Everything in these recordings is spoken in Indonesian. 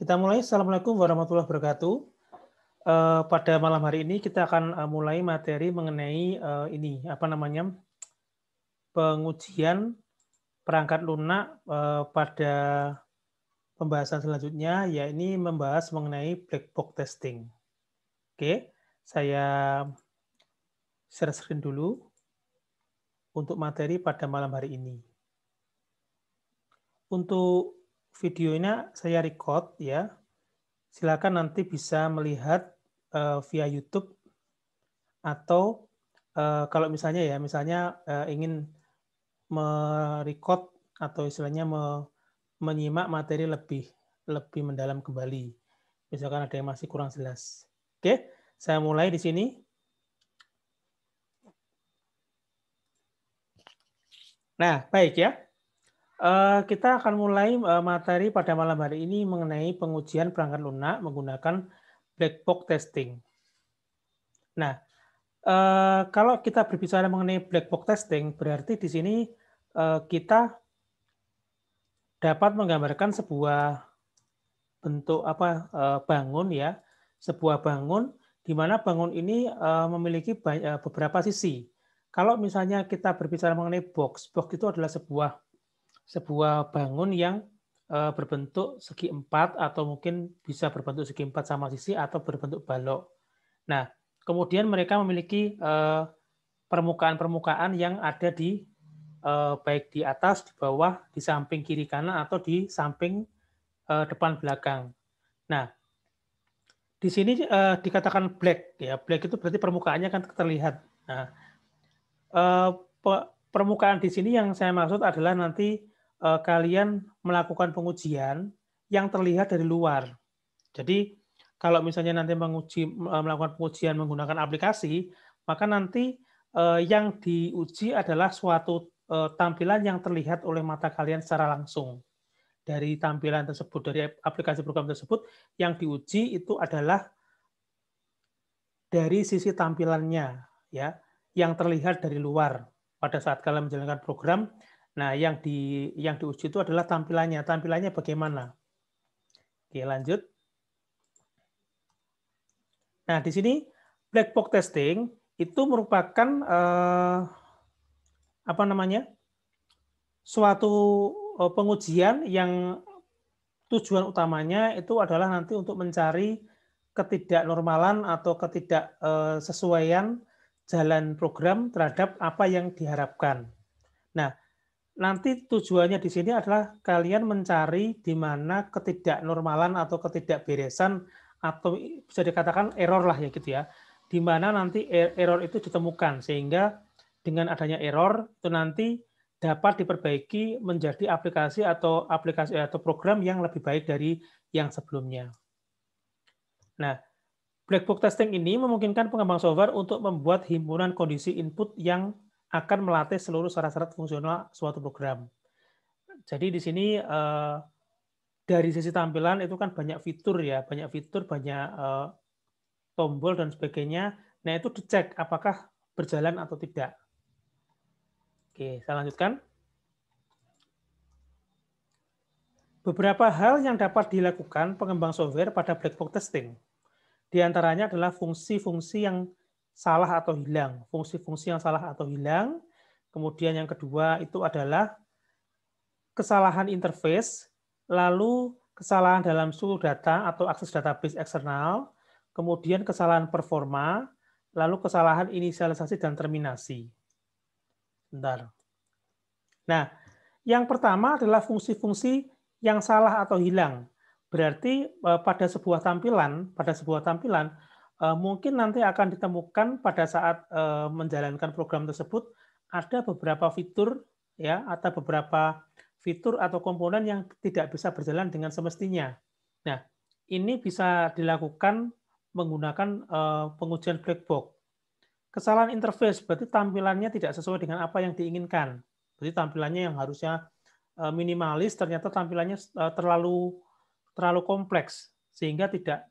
Kita mulai. Assalamualaikum warahmatullahi wabarakatuh. Pada malam hari ini kita akan mulai materi mengenai pengujian perangkat lunak pada pembahasan selanjutnya, yaitu membahas mengenai black box testing. Oke, saya share screen dulu untuk materi pada malam hari ini. Untuk videonya saya record ya. Silakan nanti bisa melihat via YouTube atau kalau misalnya ingin merecord atau istilahnya menyimak materi lebih mendalam kembali. Misalkan ada yang masih kurang jelas. Oke, saya mulai di sini. Nah, baik ya. Kita akan mulai materi pada malam hari ini mengenai pengujian perangkat lunak menggunakan black box testing. Nah, kalau kita berbicara mengenai black box testing, berarti di sini kita dapat menggambarkan sebuah bentuk bangun ya, sebuah bangun di mana bangun ini memiliki beberapa sisi. Kalau misalnya kita berbicara mengenai box itu adalah sebuah bangun yang berbentuk segi empat atau mungkin bisa berbentuk segi empat sama sisi atau berbentuk balok. Nah, kemudian mereka memiliki permukaan-permukaan yang ada di baik di atas, di bawah, di samping kiri kanan atau di samping depan belakang. Nah, di sini dikatakan black ya. Black itu berarti permukaannya kan terlihat. Nah, permukaan di sini yang saya maksud adalah nanti kalian melakukan pengujian yang terlihat dari luar. Jadi kalau misalnya nanti melakukan pengujian menggunakan aplikasi, maka nanti yang diuji adalah suatu tampilan yang terlihat oleh mata kalian secara langsung. Dari tampilan tersebut, dari aplikasi program tersebut, yang diuji itu adalah dari sisi tampilannya, ya, yang terlihat dari luar pada saat kalian menjalankan program. Nah, yang diuji itu adalah tampilannya. Tampilannya bagaimana? Oke, lanjut. Nah, di sini black box testing itu merupakan suatu pengujian yang tujuan utamanya itu adalah nanti untuk mencari ketidaknormalan atau ketidaksesuaian jalan program terhadap apa yang diharapkan. Nah, nanti tujuannya di sini adalah kalian mencari di mana ketidaknormalan atau ketidakberesan atau bisa dikatakan error lah ya gitu ya. Di mana nanti error itu ditemukan sehingga dengan adanya error itu nanti dapat diperbaiki menjadi aplikasi atau program yang lebih baik dari yang sebelumnya. Nah, black box testing ini memungkinkan pengembang software untuk membuat himpunan kondisi input yang akan melatih seluruh syarat-syarat fungsional suatu program. Jadi di sini dari sisi tampilan itu kan banyak fitur ya, banyak tombol dan sebagainya. Nah, itu dicek apakah berjalan atau tidak. Oke, saya lanjutkan. Beberapa hal yang dapat dilakukan pengembang software pada black box testing. Di antaranya adalah fungsi-fungsi yang salah atau hilang. Fungsi-fungsi yang salah atau hilang. Kemudian yang kedua itu adalah kesalahan interface, lalu kesalahan dalam suhu data atau akses database eksternal, kemudian kesalahan performa, lalu kesalahan inisialisasi dan terminasi. Bentar. Nah, yang pertama adalah fungsi-fungsi yang salah atau hilang. Berarti pada sebuah tampilan mungkin nanti akan ditemukan pada saat menjalankan program tersebut ada beberapa fitur ya, atau beberapa fitur atau komponen yang tidak bisa berjalan dengan semestinya. Nah, ini bisa dilakukan menggunakan pengujian black box. Kesalahan interface berarti tampilannya tidak sesuai dengan apa yang diinginkan. Jadi tampilannya yang harusnya minimalis ternyata tampilannya terlalu kompleks sehingga tidak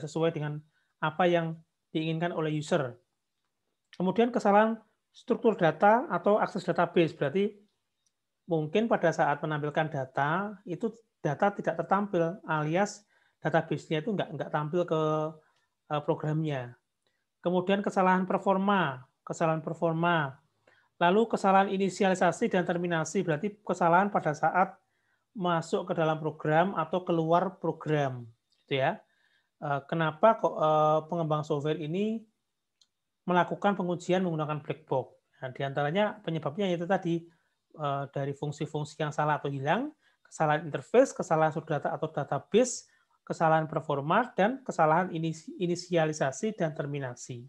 sesuai dengan apa yang diinginkan oleh user. Kemudian kesalahan struktur data atau akses database berarti mungkin pada saat menampilkan data, itu data tidak tertampil, alias database-nya itu nggak tampil ke programnya. Kemudian kesalahan performa, lalu kesalahan inisialisasi dan terminasi, berarti kesalahan pada saat masuk ke dalam program atau keluar program, gitu ya. Kenapa kok pengembang software ini melakukan pengujian menggunakan black box? Nah, diantaranya penyebabnya itu tadi dari fungsi-fungsi yang salah atau hilang, kesalahan interface, kesalahan subdata atau database, kesalahan performa, dan kesalahan inisialisasi dan terminasi.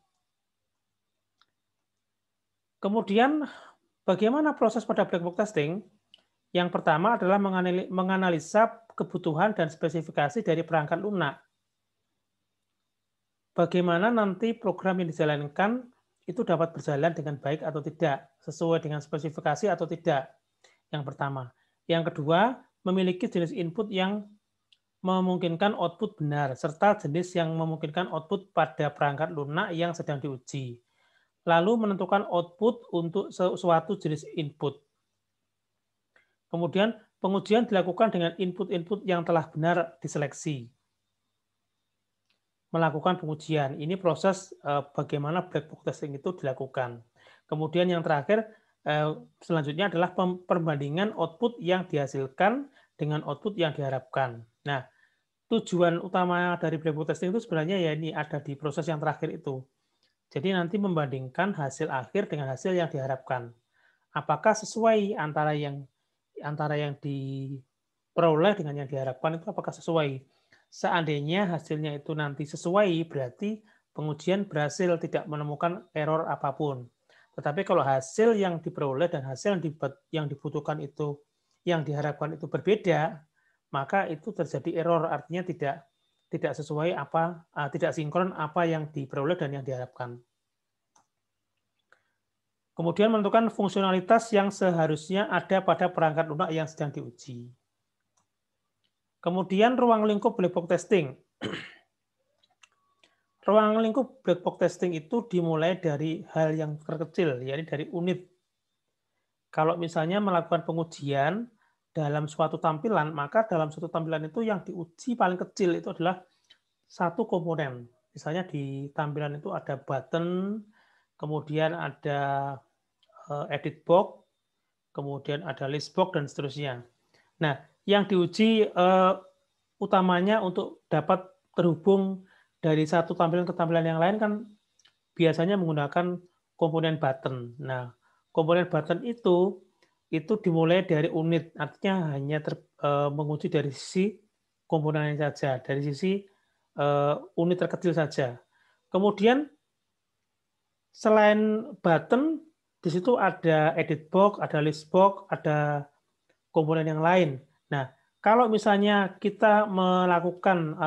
Kemudian, bagaimana proses pada black box testing? Yang pertama adalah menganalisa kebutuhan dan spesifikasi dari perangkat lunak. Bagaimana nanti program yang dijalankan itu dapat berjalan dengan baik atau tidak, sesuai dengan spesifikasi atau tidak. Yang pertama. Yang kedua, memiliki jenis input yang memungkinkan output benar, serta jenis yang memungkinkan output pada perangkat lunak yang sedang diuji. Lalu menentukan output untuk suatu jenis input. Kemudian pengujian dilakukan dengan input-input yang telah benar diseleksi. Melakukan pengujian. Ini proses bagaimana black box testing itu dilakukan. Kemudian yang terakhir, selanjutnya adalah perbandingan output yang dihasilkan dengan output yang diharapkan. Nah, tujuan utama dari black box testing itu sebenarnya ya ini ada di proses yang terakhir itu. Jadi nanti membandingkan hasil akhir dengan hasil yang diharapkan. Apakah sesuai antara yang diperoleh dengan yang diharapkan itu apakah sesuai? Seandainya hasilnya itu nanti sesuai, berarti pengujian berhasil, tidak menemukan error apapun. Tetapi kalau hasil yang diperoleh dan hasil yang dibutuhkan itu, yang diharapkan itu berbeda, maka itu terjadi error, artinya tidak sesuai tidak sinkron apa yang diperoleh dan yang diharapkan. Kemudian menentukan fungsionalitas yang seharusnya ada pada perangkat lunak yang sedang diuji. Kemudian ruang lingkup black box testing. Ruang lingkup black box testing itu dimulai dari hal yang terkecil, yaitu dari unit. Kalau misalnya melakukan pengujian dalam suatu tampilan, maka dalam suatu tampilan itu yang diuji paling kecil itu adalah satu komponen. Misalnya di tampilan itu ada button, kemudian ada edit box, kemudian ada list box, dan seterusnya. Nah, yang diuji utamanya untuk dapat terhubung dari satu tampilan ke tampilan yang lain kan biasanya menggunakan komponen button. Nah, komponen button itu dimulai dari unit, artinya hanya menguji dari sisi komponennya saja, dari sisi unit terkecil saja. Kemudian selain button, di situ ada edit box, ada list box, ada komponen yang lain. Nah, kalau misalnya kita melakukan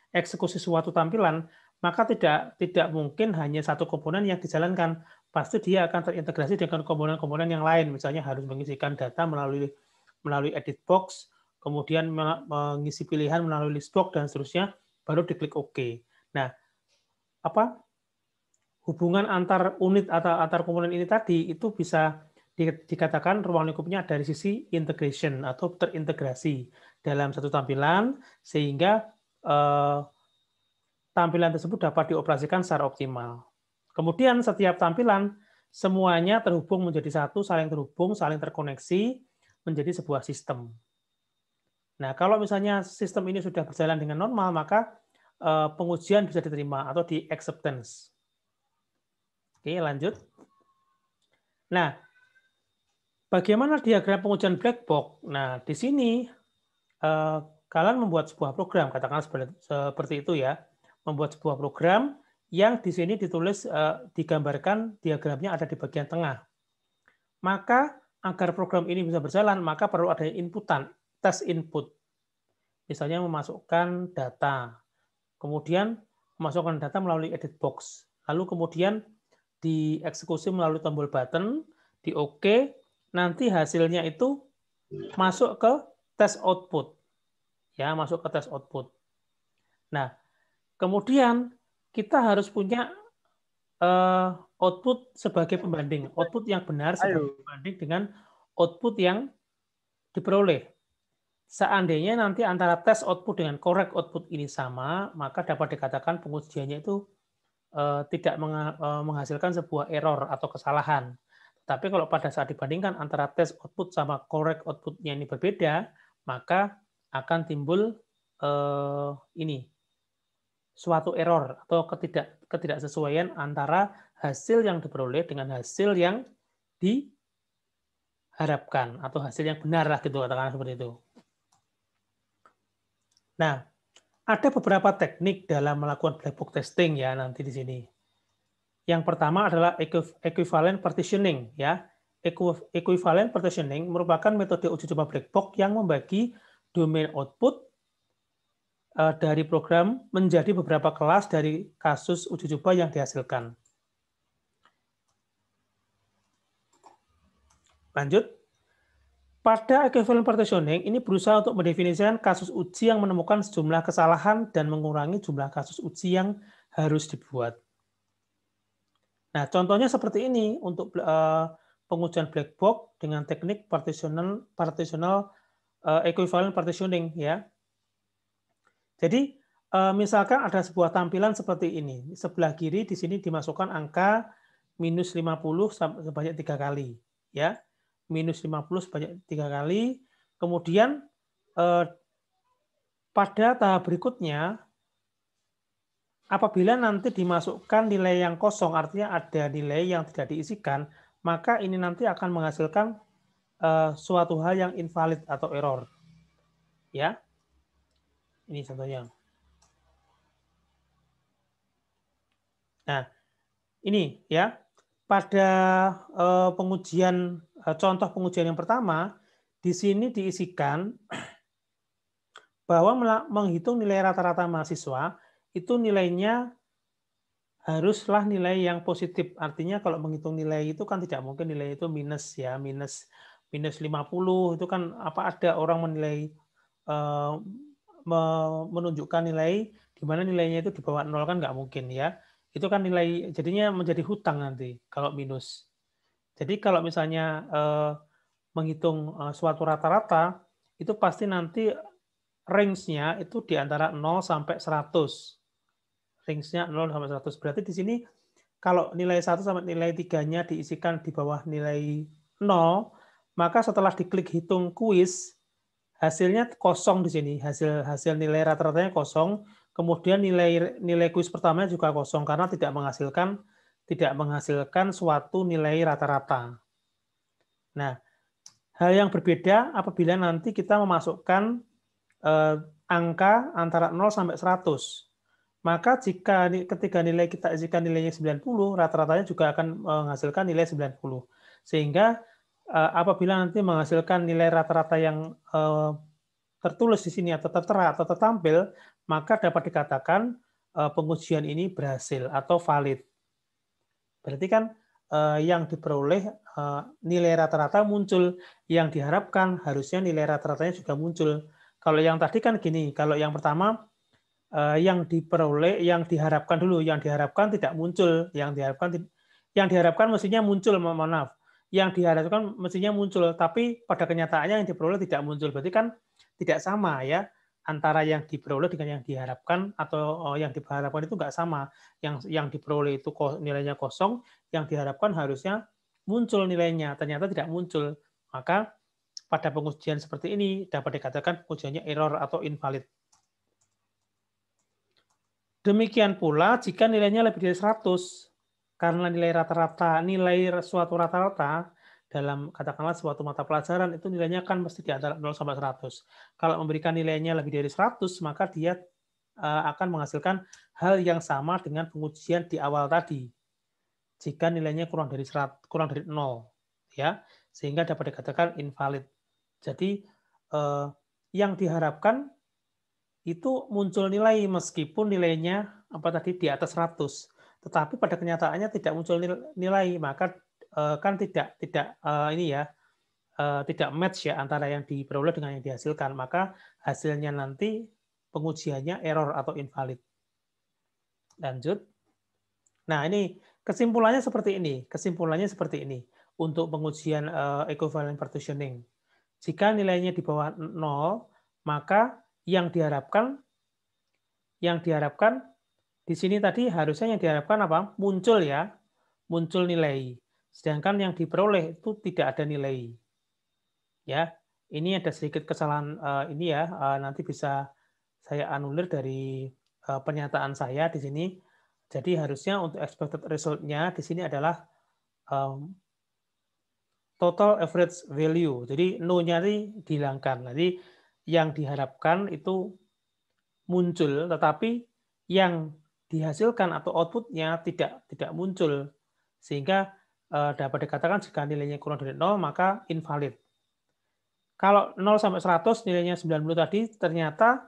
eksekusi suatu tampilan, maka tidak mungkin hanya satu komponen yang dijalankan. Pasti dia akan terintegrasi dengan komponen-komponen yang lain. Misalnya harus mengisikan data melalui edit box, kemudian mengisi pilihan melalui list box dan seterusnya, baru diklik OK. Nah, hubungan antar unit atau antar komponen ini tadi itu bisa dikatakan ruang lingkupnya dari sisi integration atau terintegrasi dalam satu tampilan sehingga tampilan tersebut dapat dioperasikan secara optimal. Kemudian setiap tampilan semuanya terhubung menjadi satu, saling terhubung, saling terkoneksi menjadi sebuah sistem. Nah, kalau misalnya sistem ini sudah berjalan dengan normal, maka pengujian bisa diterima atau di acceptance. Oke, lanjut. Nah, bagaimana diagram pengujian black box? Nah, di sini kalian membuat sebuah program, katakanlah seperti itu ya, membuat sebuah program yang di sini ditulis, digambarkan diagramnya ada di bagian tengah. Maka agar program ini bisa berjalan, maka perlu ada inputan, tes input. Misalnya memasukkan data, kemudian memasukkan data melalui edit box, lalu kemudian dieksekusi melalui tombol button, di OK, nanti hasilnya itu masuk ke tes output. Ya, masuk ke tes output. Nah, kemudian kita harus punya output sebagai pembanding, output yang benar sebagai pembanding dengan output yang diperoleh. Seandainya nanti antara tes output dengan correct output ini sama, maka dapat dikatakan pengujiannya itu tidak menghasilkan sebuah error atau kesalahan. Tapi kalau pada saat dibandingkan antara tes output sama correct outputnya ini berbeda, maka akan timbul ini suatu error atau ketidaksesuaian antara hasil yang diperoleh dengan hasil yang diharapkan atau hasil yang benar lah gitu, katakan seperti itu. Nah, ada beberapa teknik dalam melakukan black box testing ya nanti di sini. Yang pertama adalah equivalent partitioning ya. Equivalent partitioning merupakan metode uji coba black box yang membagi domain output dari program menjadi beberapa kelas dari kasus uji coba yang dihasilkan. Lanjut. Pada equivalent partitioning, ini berusaha untuk mendefinisikan kasus uji yang menemukan sejumlah kesalahan dan mengurangi jumlah kasus uji yang harus dibuat. Nah, contohnya seperti ini untuk pengujian black box dengan teknik partitional equivalent partitioning ya. Jadi misalkan ada sebuah tampilan seperti ini. Sebelah kiri di sini dimasukkan angka minus 50 sebanyak 3 kali ya. Minus 50 sebanyak 3 kali. Kemudian pada tahap berikutnya, apabila nanti dimasukkan nilai yang kosong, artinya ada nilai yang tidak diisikan, maka ini nanti akan menghasilkan suatu hal yang invalid atau error. Ya, ini contohnya. Nah, ini ya, pada pengujian contoh pengujian yang pertama, di sini diisikan bahwa menghitung nilai rata-rata mahasiswa itu nilainya haruslah nilai yang positif. Artinya kalau menghitung nilai itu kan tidak mungkin nilai itu minus ya, minus 50 itu kan apa ada orang menilai menunjukkan nilai di mana nilainya itu di bawah 0 kan nggak mungkin ya. Itu kan nilai jadinya menjadi hutang nanti kalau minus. Jadi kalau misalnya menghitung suatu rata-rata itu pasti nanti range-nya itu di antara 0 sampai 100. Range-nya 0 sampai 100. Berarti di sini kalau nilai 1 sampai nilai 3-nya diisikan di bawah nilai 0, maka setelah diklik hitung kuis, hasilnya kosong di sini. Hasil nilai rata-ratanya kosong. Kemudian nilai kuis pertamanya juga kosong karena tidak menghasilkan suatu nilai rata-rata. Nah, hal yang berbeda apabila nanti kita memasukkan angka antara 0 sampai 100. Maka ketika nilai kita isikan nilainya 90, rata-ratanya juga akan menghasilkan nilai 90. Sehingga apabila nanti menghasilkan nilai rata-rata yang tertulis di sini atau tertera atau tertampil, maka dapat dikatakan pengujian ini berhasil atau valid. Berarti kan yang diperoleh nilai rata-rata muncul, yang diharapkan harusnya nilai rata-ratanya juga muncul. Kalau yang tadi kan gini, kalau yang pertama yang diperoleh, yang diharapkan dulu, yang diharapkan tidak muncul, yang diharapkan mestinya muncul, mohon maaf, yang diharapkan mestinya muncul, tapi pada kenyataannya yang diperoleh tidak muncul, berarti kan tidak sama ya antara yang diperoleh dengan yang diharapkan atau yang diharapkan itu nggak sama, yang diperoleh itu nilainya kosong, yang diharapkan harusnya muncul nilainya, ternyata tidak muncul, maka pada pengujian seperti ini dapat dikatakan pengujiannya error atau invalid. Demikian pula jika nilainya lebih dari 100, karena nilai rata-rata, nilai suatu rata-rata dalam katakanlah suatu mata pelajaran itu nilainya kan mesti di antara 0 sampai 100. Kalau memberikan nilainya lebih dari 100, maka dia akan menghasilkan hal yang sama dengan pengujian di awal tadi. Jika nilainya kurang dari 0, ya, sehingga dapat dikatakan invalid. Jadi yang diharapkan itu muncul nilai meskipun nilainya di atas 100, tetapi pada kenyataannya tidak muncul nilai, maka kan tidak tidak match ya antara yang diperoleh dengan yang dihasilkan, maka hasilnya nanti pengujiannya error atau invalid. Lanjut. Nah, ini Kesimpulannya seperti ini. Kesimpulannya seperti ini untuk pengujian equivalent partitioning. Jika nilainya di bawah 0, maka yang diharapkan di sini tadi harusnya yang diharapkan apa? Muncul ya, muncul nilai. Sedangkan yang diperoleh itu tidak ada nilai. Ya, ini ada sedikit kesalahan ini ya. Nanti bisa saya anulir dari pernyataan saya di sini. Jadi harusnya untuk expected result-nya di sini adalah total average value. Jadi no-nya dihilangkan. Jadi yang diharapkan itu muncul, tetapi yang dihasilkan atau output-nya tidak muncul. Sehingga dapat dikatakan jika nilainya kurang dari 0, maka invalid. Kalau 0 sampai 100 nilainya 90 tadi, ternyata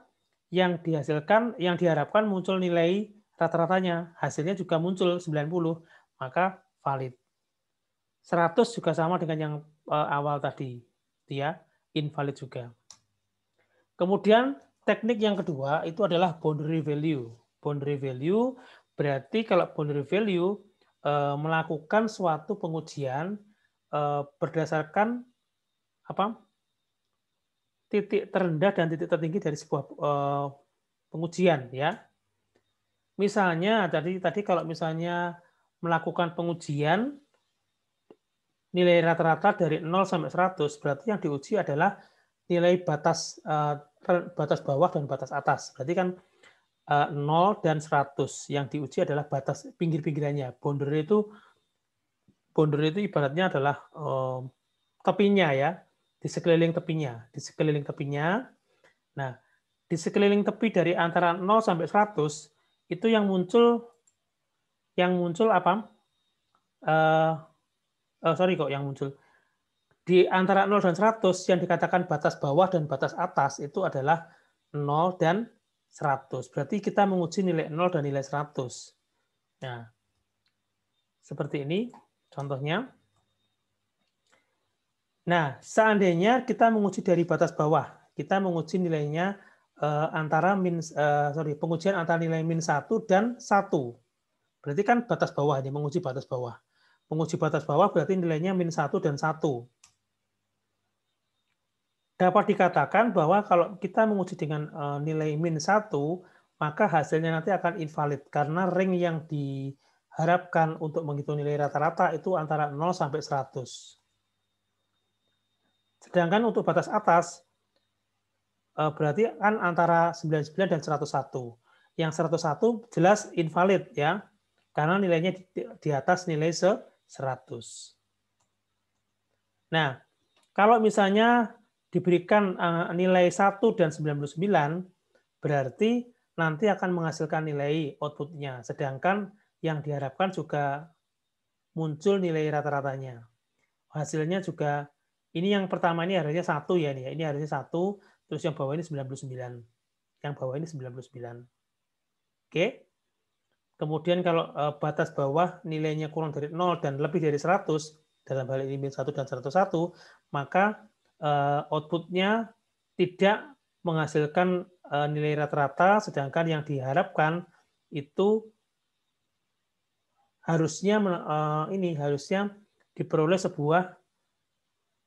yang diharapkan muncul nilai rata-ratanya. Hasilnya juga muncul 90, maka valid. 100 juga sama dengan yang awal tadi, ya, invalid juga. Kemudian teknik yang kedua itu adalah boundary value. Boundary value berarti kalau boundary value melakukan suatu pengujian berdasarkan apa? Titik terendah dan titik tertinggi dari sebuah pengujian, ya. Misalnya tadi kalau misalnya melakukan pengujian nilai rata-rata dari 0 sampai 100, berarti yang diuji adalah nilai batas bawah dan batas atas. Berarti kan 0 dan 100. Yang diuji adalah batas pinggir-pinggirannya. Boundary itu ibaratnya adalah tepinya ya, di sekeliling tepinya. Nah, di sekeliling tepi dari antara 0 sampai 100 itu yang muncul apa? Yang muncul di antara 0 dan 100 yang dikatakan batas bawah dan batas atas itu adalah 0 dan 100. Berarti kita menguji nilai 0 dan nilai 100. Nah, seperti ini contohnya. Nah, seandainya kita menguji dari batas bawah, kita menguji nilainya pengujian antara nilai min 1 dan 1. Berarti kan batas bawah, ini menguji batas bawah. Menguji batas bawah berarti nilainya min 1 dan 1. Dapat dikatakan bahwa kalau kita menguji dengan nilai min 1, maka hasilnya nanti akan invalid karena ring yang diharapkan untuk menghitung nilai rata-rata itu antara 0 sampai 100. Sedangkan untuk batas atas berarti kan antara 99 dan 101. Yang 101 jelas invalid ya, karena nilainya di atas nilai 100. Nah, kalau misalnya diberikan nilai 1 dan 99, berarti nanti akan menghasilkan nilai output-nya. Sedangkan yang diharapkan juga muncul nilai rata-ratanya. Hasilnya juga, ini yang pertama ini harusnya 1 ya. Ini harusnya 1, terus yang bawah ini 99. Yang bawah ini 99. Oke. Kemudian kalau batas bawah nilainya kurang dari 0 dan lebih dari 100, dalam hal ini min 1 dan 101, maka output-nya tidak menghasilkan nilai rata-rata, sedangkan yang diharapkan itu harusnya diperoleh sebuah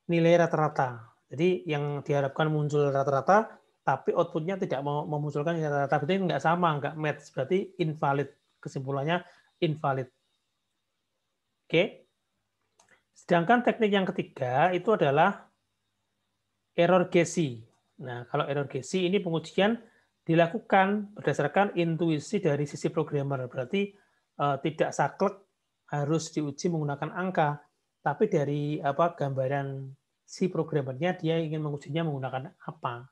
nilai rata-rata. Jadi yang diharapkan muncul rata-rata, tapi output-nya tidak memunculkan nilai rata-rata. Berarti nggak sama, nggak match. Berarti invalid. Kesimpulannya invalid. Oke. Sedangkan teknik yang ketiga itu adalah error Gezi. Nah, kalau error Gezi ini pengujian dilakukan berdasarkan intuisi dari sisi programmer. Berarti tidak saklek harus diuji menggunakan angka, tapi dari gambaran si programmernya dia ingin mengujinya menggunakan apa.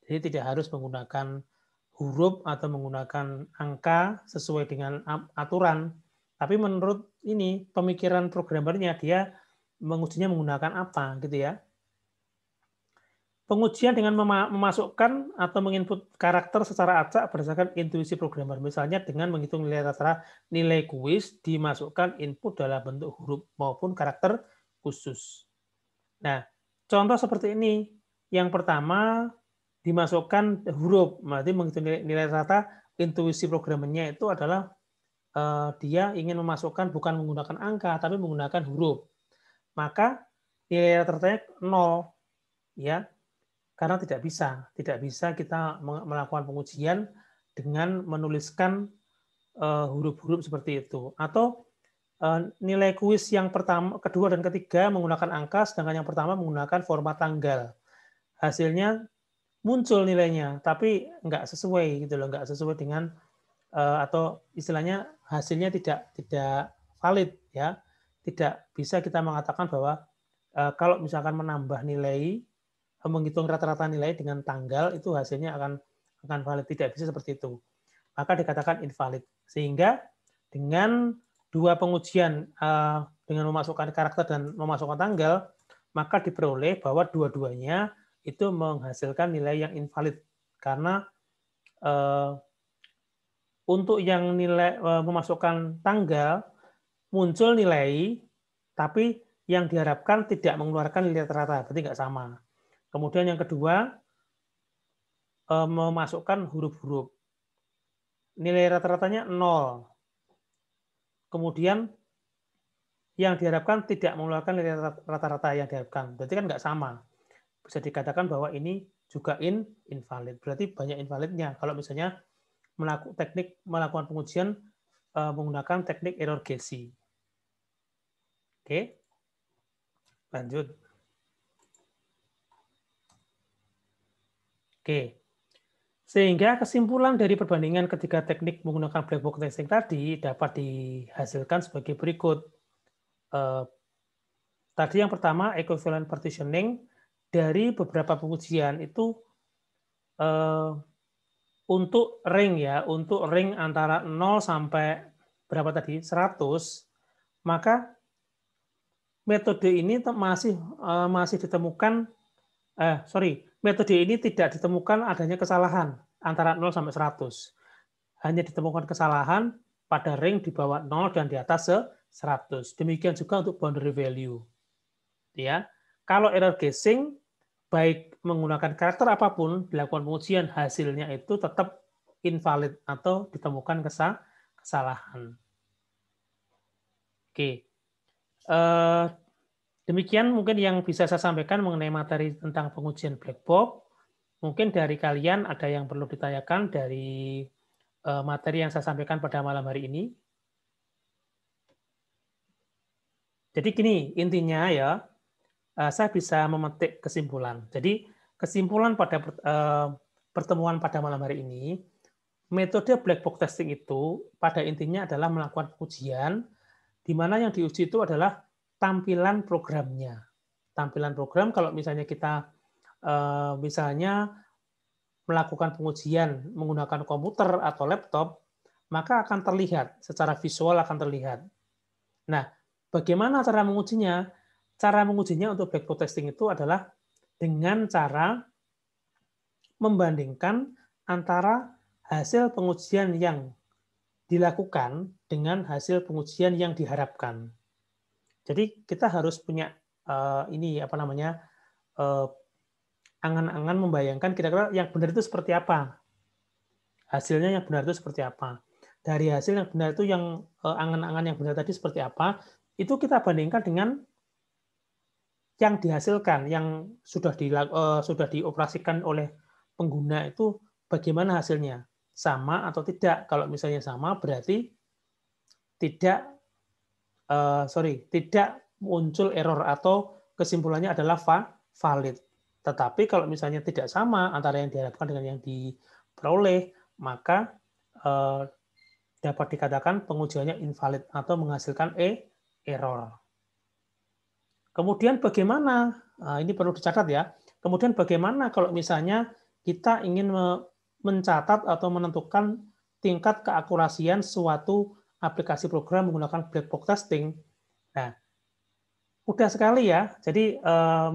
Jadi tidak harus menggunakan huruf atau menggunakan angka sesuai dengan aturan. Tapi menurut ini pemikiran programmernya dia mengujinya menggunakan apa gitu ya. Pengujian dengan memasukkan atau menginput karakter secara acak berdasarkan intuisi programmer. Misalnya dengan menghitung nilai rata-rata nilai kuis dimasukkan input dalam bentuk huruf maupun karakter khusus. Nah, contoh seperti ini. Yang pertama dimasukkan huruf, berarti menghitung nilai rata, intuisi programmernya itu adalah dia ingin memasukkan bukan menggunakan angka, tapi menggunakan huruf. Maka nilai rata-ratanya 0, ya, karena tidak bisa kita melakukan pengujian dengan menuliskan huruf-huruf seperti itu. Atau nilai kuis yang pertama, kedua, dan ketiga menggunakan angka, sedangkan yang pertama menggunakan format tanggal. Hasilnya muncul nilainya, tapi nggak sesuai gitu loh, nggak sesuai dengan atau istilahnya hasilnya tidak valid, ya. Tidak bisa kita mengatakan bahwa kalau misalkan menambah nilai, menghitung rata-rata nilai dengan tanggal itu hasilnya akan valid, tidak bisa seperti itu. Maka dikatakan invalid. Sehingga dengan dua pengujian dengan memasukkan karakter dan memasukkan tanggal, maka diperoleh bahwa dua-duanya itu menghasilkan nilai yang invalid karena untuk yang nilai memasukkan tanggal muncul nilai, tapi yang diharapkan tidak mengeluarkan nilai rata-rata, berarti nggak sama. Kemudian yang kedua, memasukkan huruf-huruf. Nilai rata-ratanya 0. Kemudian yang diharapkan tidak mengeluarkan nilai rata-rata yang diharapkan. Berarti kan nggak sama. Bisa dikatakan bahwa ini juga invalid. Berarti banyak invalidnya. Kalau misalnya melakukan pengujian menggunakan teknik error Gessi. Oke, lanjut. Oke, sehingga kesimpulan dari perbandingan ketiga teknik menggunakan black box testing tadi dapat dihasilkan sebagai berikut. Tadi yang pertama, equivalent partitioning, dari beberapa pengujian itu untuk ring ya, untuk ring antara 0 sampai berapa tadi? 100, maka metode ini masih ditemukan metode ini tidak ditemukan adanya kesalahan antara 0 sampai 100. Hanya ditemukan kesalahan pada ring di bawah 0 dan di atas 100. Demikian juga untuk boundary value. Ya. Kalau error guessing baik menggunakan karakter apapun dilakukan pengujian, hasilnya itu tetap invalid atau ditemukan kesalahan. Oke. Demikian mungkin yang bisa saya sampaikan mengenai materi tentang pengujian black box. Mungkin dari kalian ada yang perlu ditanyakan dari materi yang saya sampaikan pada malam hari ini. Jadi gini, intinya ya, saya bisa memetik kesimpulan. Jadi kesimpulan pada pertemuan pada malam hari ini, metode black box testing itu pada intinya adalah melakukan pengujian, di mana yang diuji itu adalah tampilan programnya. Tampilan program kalau misalnya kita misalnya melakukan pengujian menggunakan komputer atau laptop, maka akan terlihat, secara visual akan terlihat. Nah, bagaimana cara mengujinya? Cara mengujinya untuk black box testing itu adalah dengan cara membandingkan antara hasil pengujian yang dilakukan dengan hasil pengujian yang diharapkan. Jadi kita harus punya angan-angan membayangkan kira-kira yang benar itu seperti apa. Hasilnya yang benar itu seperti apa. Dari hasil yang benar itu yang angan-angan yang benar tadi seperti apa, itu kita bandingkan dengan yang dihasilkan, yang sudah dioperasikan oleh pengguna itu bagaimana hasilnya. Sama atau tidak. Kalau misalnya sama berarti tidak muncul error atau kesimpulannya adalah valid. Tetapi kalau misalnya tidak sama antara yang diharapkan dengan yang diperoleh, maka dapat dikatakan pengujiannya invalid atau menghasilkan error. Kemudian bagaimana, ini perlu dicatat ya, kemudian bagaimana kalau misalnya kita ingin mencatat atau menentukan tingkat keakurasian suatu aplikasi program menggunakan black box testing. Nah, mudah sekali ya. Jadi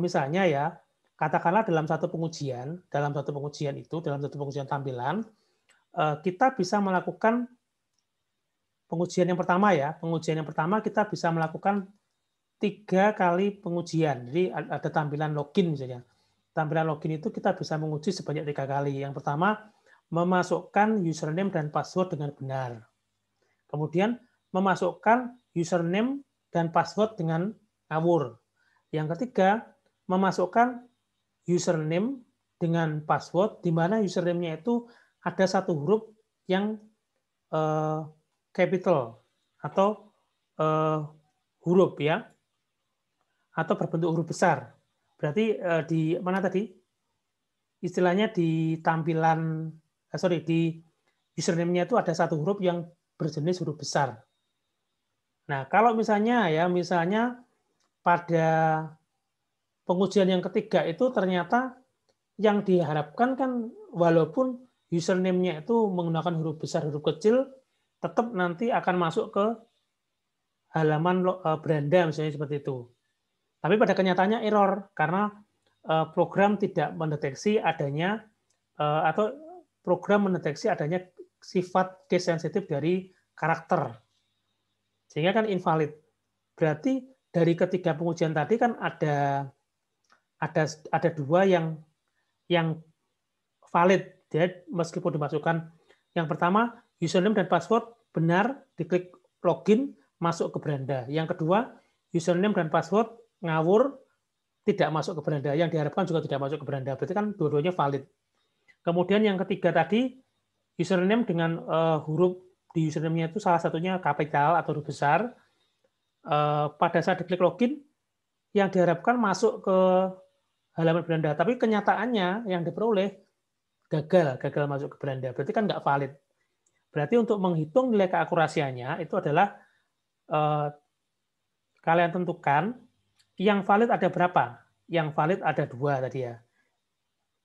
misalnya ya, katakanlah dalam satu pengujian tampilan, kita bisa melakukan pengujian yang pertama ya. Pengujian yang pertama kita bisa melakukan 3 kali pengujian. Jadi ada tampilan login misalnya. Tampilan login itu kita bisa menguji sebanyak 3 kali. Yang pertama, memasukkan username dan password dengan benar. Kemudian memasukkan username dan password dengan ngawur. Yang ketiga, memasukkan username dengan password, di mana username-nya itu ada satu huruf yang capital atau huruf ya, atau berbentuk huruf besar. Berarti di mana tadi? Istilahnya di tampilan, di username-nya itu ada satu huruf yang berjenis huruf besar. Nah, kalau misalnya pada pengujian yang ketiga itu ternyata yang diharapkan kan walaupun username-nya itu menggunakan huruf besar, huruf kecil, tetap nanti akan masuk ke halaman beranda misalnya seperti itu. Tapi pada kenyataannya error karena program tidak mendeteksi adanya atau program mendeteksi adanya sifat case sensitif dari karakter. Sehingga kan invalid. Berarti dari ketiga pengujian tadi kan ada dua yang valid, ya, meskipun dimasukkan. Yang pertama, username dan password benar, diklik login, masuk ke beranda. Yang kedua, username dan password ngawur, tidak masuk ke beranda. Yang diharapkan juga tidak masuk ke beranda. Berarti kan dua-duanya valid. Kemudian yang ketiga tadi, username dengan huruf di username-nya itu salah satunya kapital atau huruf besar. Pada saat diklik login, yang diharapkan masuk ke halaman beranda. Tapi kenyataannya yang diperoleh gagal masuk ke beranda. Berarti kan nggak valid. Berarti untuk menghitung nilai keakurasiannya itu adalah kalian tentukan yang valid ada berapa. Yang valid ada 2 tadi ya.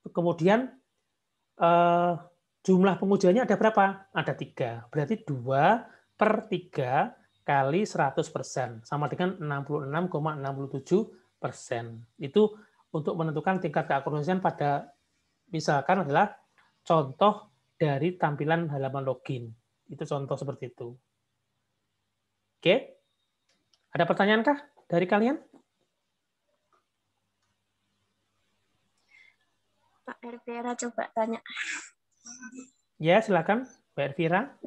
Kemudian jumlah pengujiannya ada berapa? Ada 3. Berarti 2/3 kali 100%. Sama dengan 66,67%. Itu untuk menentukan tingkat keakurasian pada misalkan adalah contoh dari tampilan halaman login. Itu contoh seperti itu. Oke? Ada pertanyaankah dari kalian? Pak Elvira coba tanya. Ya, silakan, Mbak Elvira.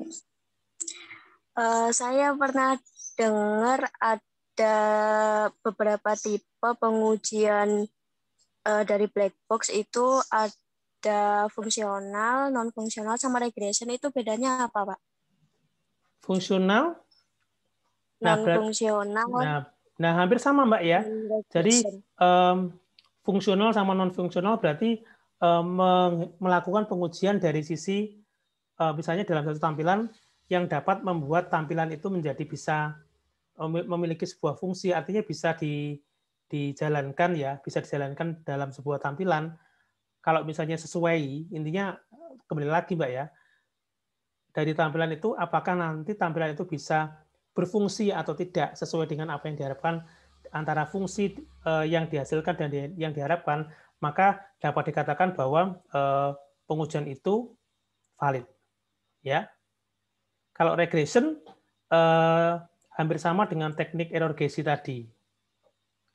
Saya pernah dengar ada beberapa tipe pengujian dari black box itu ada fungsional, non-fungsional, sama regression. Itu bedanya apa, Pak? Fungsional. Non-fungsional. Nah, hampir sama, Mbak ya. Jadi fungsional sama non-fungsional berarti melakukan pengujian dari sisi misalnya dalam satu tampilan yang dapat membuat tampilan itu menjadi bisa memiliki sebuah fungsi, artinya bisa dijalankan ya, bisa dijalankan dalam sebuah tampilan. Kalau misalnya sesuai, intinya kembali lagi Mbak ya, dari tampilan itu apakah nanti tampilan itu bisa berfungsi atau tidak sesuai dengan apa yang diharapkan, antara fungsi yang dihasilkan dan yang diharapkan, maka dapat dikatakan bahwa pengujian itu valid. Ya. Kalau regression hampir sama dengan teknik error Gessi tadi.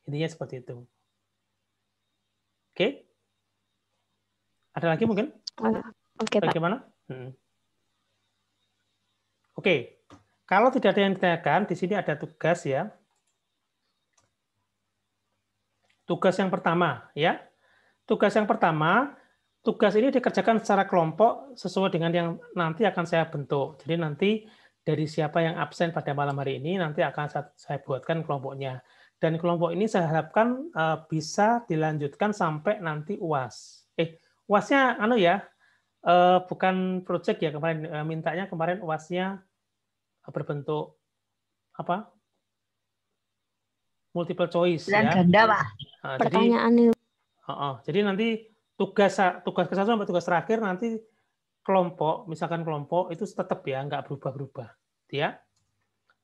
Intinya seperti itu. Oke? Ada lagi mungkin? Oke, Pak. Bagaimana? Oke. Kalau tidak ada yang ditanyakan, di sini ada tugas ya. Tugas yang pertama, ya. Tugas yang pertama, tugas ini dikerjakan secara kelompok sesuai dengan yang nanti akan saya bentuk. Jadi nanti dari siapa yang absen pada malam hari ini, nanti akan saya buatkan kelompoknya. Dan kelompok ini saya harapkan bisa dilanjutkan sampai nanti UAS. UASnya bukan project ya kemarin, mintanya kemarin UASnya berbentuk apa? Multiple choice ya. Ganda, Pak. Pertanyaan itu. Jadi nanti tugas ke satu sampai tugas terakhir nanti misalkan kelompok itu tetap ya, nggak berubah-berubah, ya.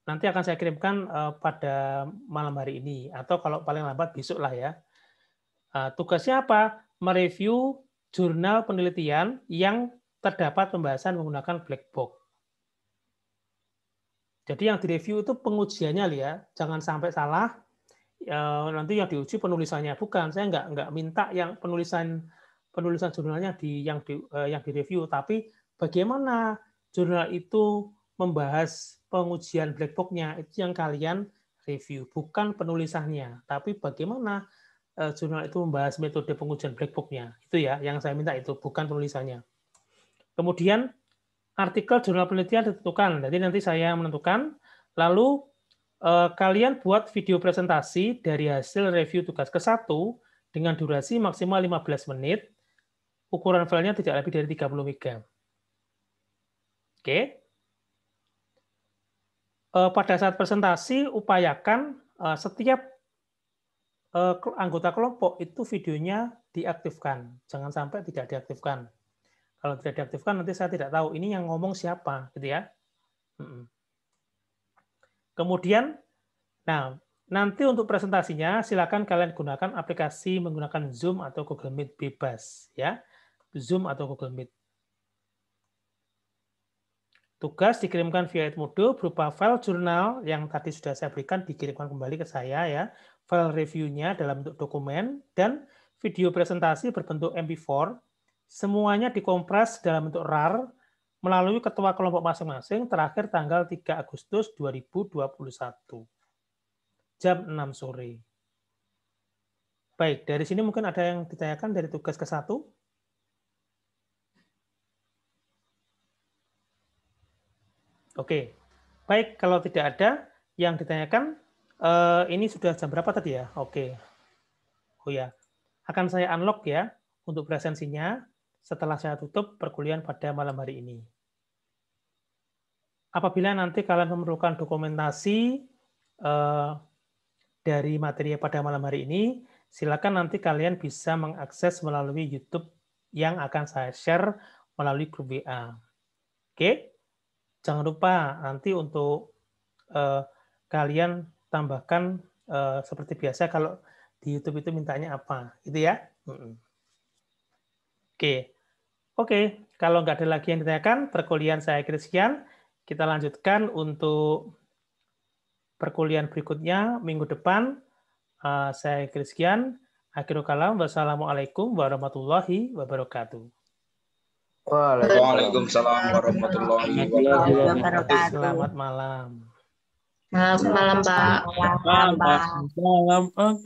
Nanti akan saya kirimkan pada malam hari ini atau kalau paling lambat besok lah ya. Tugasnya apa? Mereview jurnal penelitian yang terdapat pembahasan menggunakan black box. Jadi yang direview itu pengujiannya ya, jangan sampai salah. Nanti yang diuji penulisannya, bukan, saya nggak minta yang penulisan jurnalnya yang direview, tapi bagaimana jurnal itu membahas pengujian black box-nya itu yang kalian review, bukan penulisannya, tapi bagaimana jurnal itu membahas metode pengujian black box-nya. Itu ya, yang saya minta itu, bukan penulisannya. Kemudian artikel jurnal penelitian ditentukan, jadi nanti saya menentukan, lalu kalian buat video presentasi dari hasil review tugas ke-1 dengan durasi maksimal 15 menit, ukuran filenya tidak lebih dari 30 MB. Oke. Pada saat presentasi, upayakan setiap anggota kelompok itu videonya diaktifkan. Jangan sampai tidak diaktifkan. Kalau tidak diaktifkan, nanti saya tidak tahu ini yang ngomong siapa, gitu ya. Kemudian, nah nanti untuk presentasinya silakan kalian gunakan aplikasi menggunakan Zoom atau Google Meet bebas, ya. Zoom atau Google Meet. Tugas dikirimkan via Edmodo berupa file jurnal yang tadi sudah saya berikan, dikirimkan kembali ke saya ya. File reviewnya dalam bentuk dokumen dan video presentasi berbentuk MP4. Semuanya dikompres dalam bentuk RAR melalui ketua kelompok masing-masing terakhir tanggal 3 Agustus 2021. Jam 6 sore. Baik, dari sini mungkin ada yang ditanyakan dari tugas ke-1. Oke, baik, kalau tidak ada yang ditanyakan, ini sudah jam berapa tadi ya? Oke. Oh ya, akan saya unlock ya untuk presensinya setelah saya tutup perkuliahan pada malam hari ini. Apabila nanti kalian memerlukan dokumentasi dari materi pada malam hari ini, silakan nanti kalian bisa mengakses melalui YouTube yang akan saya share melalui grup WA. Oke? Jangan lupa nanti untuk kalian tambahkan seperti biasa kalau di YouTube itu mintanya apa, gitu ya. Oke. Kalau nggak ada lagi yang ditanyakan, perkuliahan saya kira sekian. Kita lanjutkan untuk perkuliahan berikutnya minggu depan. Saya kira sekian. Akhirul kalam. Wassalamualaikum warahmatullahi wabarakatuh. Waalaikumsalam warahmatullahi wabarakatuh. Selamat malam. Selamat malam, Pak. Malam, Pak.